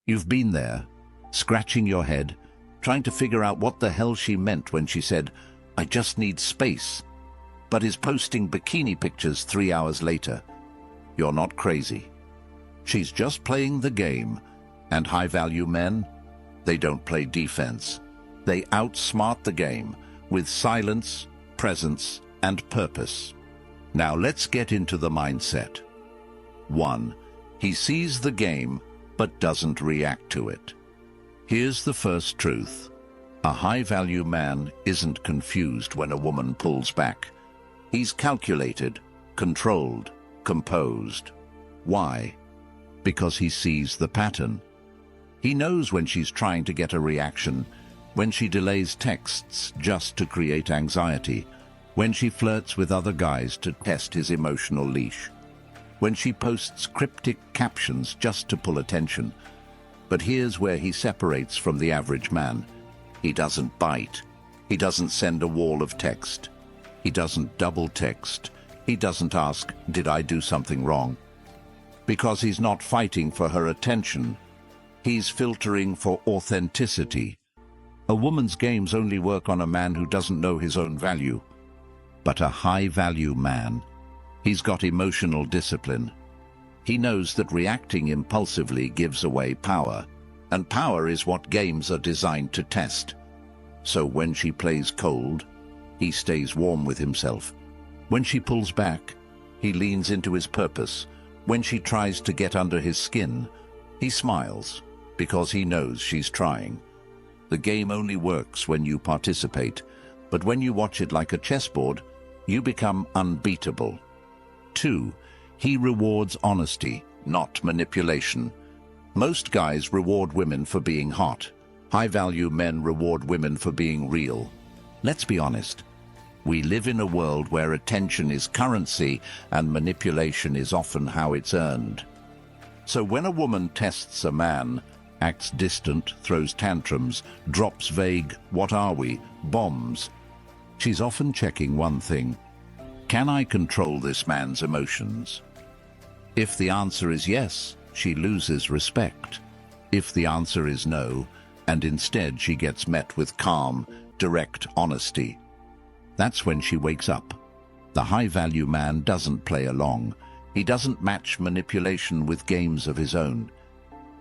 You've been there, scratching your head, trying to figure out what the hell she meant when she said, "I just need space," but is posting bikini pictures 3 hours later. You're not crazy. She's just playing the game, and high-value men, they don't play defense. They outsmart the game with silence, presence, and purpose. Now let's get into the mindset. 1. He sees the game, but doesn't react to it. Here's the first truth. A high-value man isn't confused when a woman pulls back. He's calculated, controlled, composed. Why? Because he sees the pattern. He knows when she's trying to get a reaction, when she delays texts just to create anxiety, when she flirts with other guys to test his emotional leash, when she posts cryptic captions just to pull attention. But here's where he separates from the average man. He doesn't bite. He doesn't send a wall of text. He doesn't double text. He doesn't ask, "Did I do something wrong?" Because he's not fighting for her attention. He's filtering for authenticity. A woman's games only work on a man who doesn't know his own value. But a high-value man, he's got emotional discipline. He knows that reacting impulsively gives away power, and power is what games are designed to test. So when she plays cold, he stays warm with himself. When she pulls back, he leans into his purpose. When she tries to get under his skin, he smiles, because he knows she's trying. The game only works when you participate, but when you watch it like a chessboard, you become unbeatable. 2. He rewards honesty, not manipulation. Most guys reward women for being hot. High-value men reward women for being real. Let's be honest. We live in a world where attention is currency and manipulation is often how it's earned. So when a woman tests a man, acts distant, throws tantrums, drops vague, "What are we?" bombs, she's often checking one thing. Can I control this man's emotions? If the answer is yes, she loses respect. If the answer is no, and instead she gets met with calm, direct honesty, that's when she wakes up. The high-value man doesn't play along. He doesn't match manipulation with games of his own.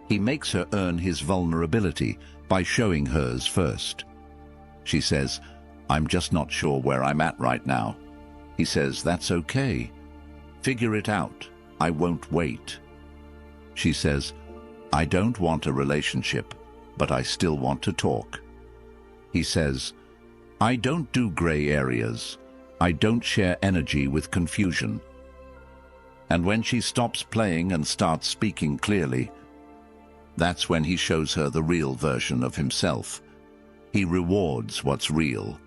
He makes her earn his vulnerability by showing hers first. She says, "I'm just not sure where I'm at right now." He says, "That's okay. Figure it out. I won't wait." She says, "I don't want a relationship, but I still want to talk." He says, "I don't do gray areas. I don't share energy with confusion." And when she stops playing and starts speaking clearly, that's when he shows her the real version of himself. He rewards what's real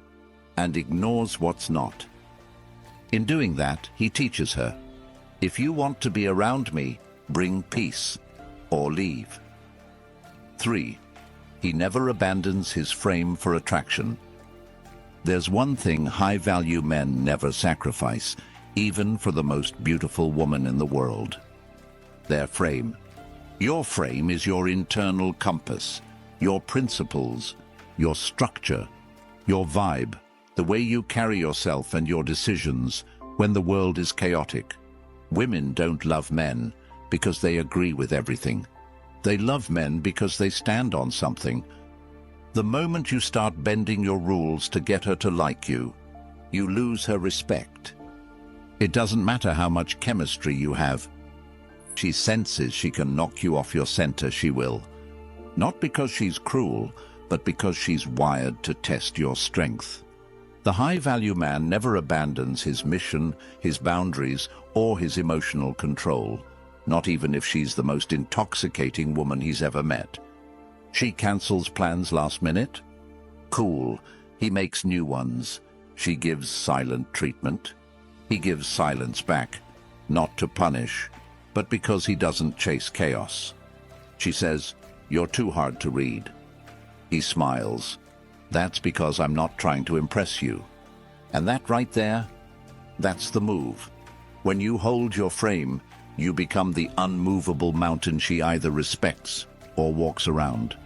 and ignores what's not. In doing that, he teaches her, "If you want to be around me, bring peace or leave." 3. He never abandons his frame for attraction. There's one thing high-value men never sacrifice, even for the most beautiful woman in the world: their frame. Your frame is your internal compass, your principles, your structure, your vibe, the way you carry yourself and your decisions when the world is chaotic. Women don't love men because they agree with everything. They love men because they stand on something. The moment you start bending your rules to get her to like you, you lose her respect. It doesn't matter how much chemistry you have. She senses she can knock you off your center, she will. Not because she's cruel, but because she's wired to test your strength. The high-value man never abandons his mission, his boundaries, or his emotional control, not even if she's the most intoxicating woman he's ever met. She cancels plans last minute? Cool. He makes new ones. She gives silent treatment. He gives silence back, not to punish, but because he doesn't chase chaos. She says, "You're too hard to read." He smiles. "That's because I'm not trying to impress you." And that right there, that's the move. When you hold your frame, you become the unmovable mountain she either respects or walks around.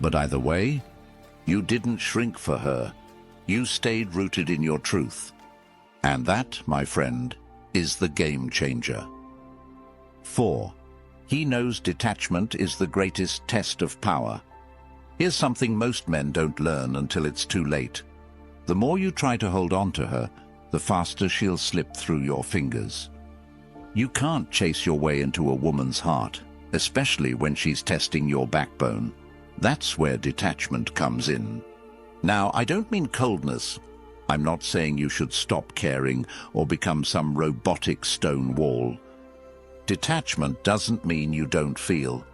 But either way, you didn't shrink for her. You stayed rooted in your truth. And that, my friend, is the game changer. 4. He knows detachment is the greatest test of power. Here's something most men don't learn until it's too late. The more you try to hold on to her, the faster she'll slip through your fingers. You can't chase your way into a woman's heart, especially when she's testing your backbone. That's where detachment comes in. Now, I don't mean coldness. I'm not saying you should stop caring or become some robotic stone wall. Detachment doesn't mean you don't feel.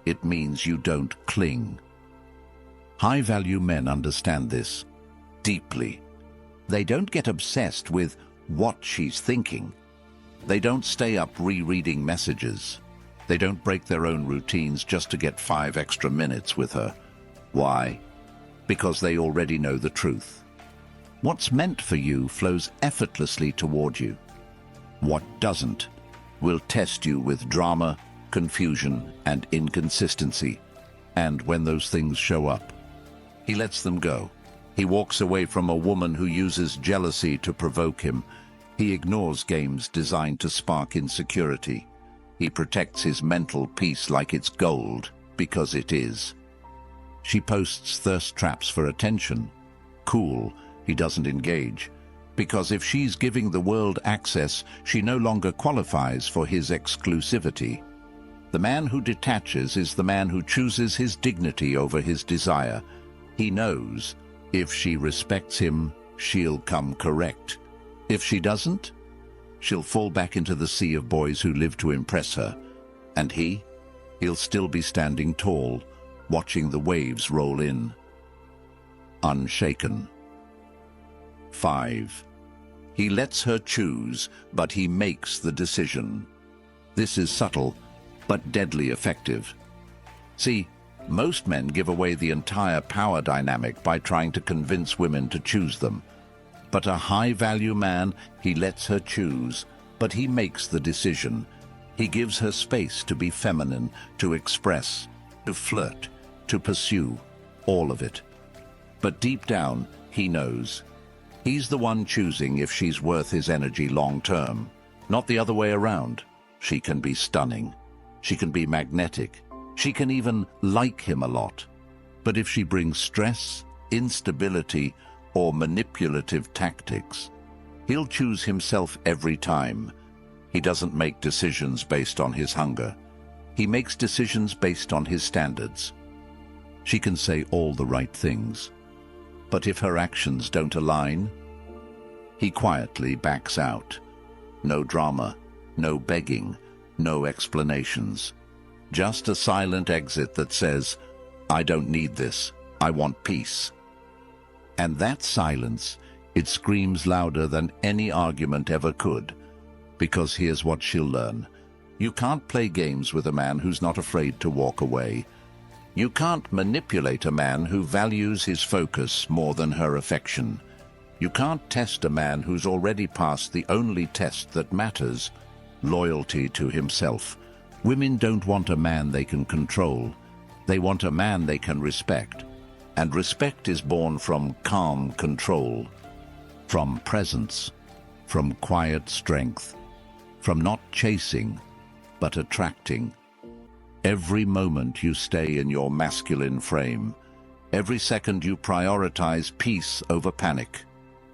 It means you don't cling. High-value men understand this deeply. They don't get obsessed with what she's thinking. They don't stay up rereading messages. They don't break their own routines just to get 5 extra minutes with her. Why? Because they already know the truth. What's meant for you flows effortlessly toward you. What doesn't will test you with drama, confusion, and inconsistency. And when those things show up, he lets them go. He walks away from a woman who uses jealousy to provoke him. He ignores games designed to spark insecurity. He protects his mental peace like it's gold, because it is. She posts thirst traps for attention. Cool, he doesn't engage. Because if she's giving the world access, she no longer qualifies for his exclusivity. The man who detaches is the man who chooses his dignity over his desire. He knows, if she respects him, she'll come correct. If she doesn't, she'll fall back into the sea of boys who live to impress her. And he'll still be standing tall, watching the waves roll in. Unshaken. 5. He lets her choose, but he makes the decision. This is subtle, but deadly effective. See, most men give away the entire power dynamic by trying to convince women to choose them. But a high-value man, he lets her choose, but he makes the decision. He gives her space to be feminine, to express, to flirt, to pursue, all of it. But deep down, he knows. He's the one choosing if she's worth his energy long-term, not the other way around. She can be stunning. She can be magnetic. She can even like him a lot. But if she brings stress, instability, or manipulative tactics, he'll choose himself every time. He doesn't make decisions based on his hunger. He makes decisions based on his standards. She can say all the right things, but if her actions don't align, he quietly backs out. No drama, no begging, no explanations. Just a silent exit that says, I don't need this, I want peace. And that silence, it screams louder than any argument ever could. Because here's what she'll learn. You can't play games with a man who's not afraid to walk away. You can't manipulate a man who values his focus more than her affection. You can't test a man who's already passed the only test that matters, loyalty to himself. Women don't want a man they can control. They want a man they can respect. And respect is born from calm control, from presence, from quiet strength, from not chasing, but attracting. Every moment you stay in your masculine frame, every second you prioritize peace over panic,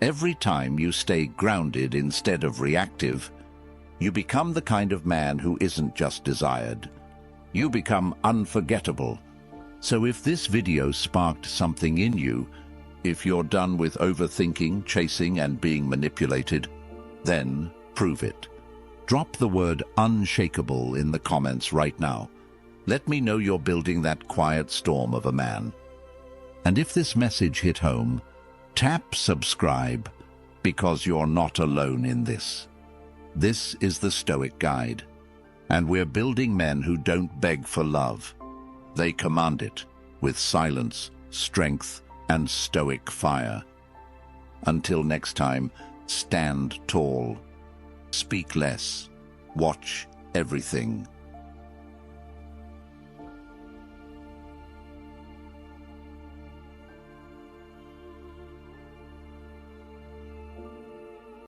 every time you stay grounded instead of reactive, you become the kind of man who isn't just desired. You become unforgettable. So if this video sparked something in you, if you're done with overthinking, chasing, and being manipulated, then prove it. Drop the word unshakable in the comments right now. Let me know you're building that quiet storm of a man. And if this message hit home, tap subscribe, because you're not alone in this. This is the Stoic Guide, and we're building men who don't beg for love. They command it with silence, strength, and stoic fire. Until next time, stand tall, speak less, watch everything.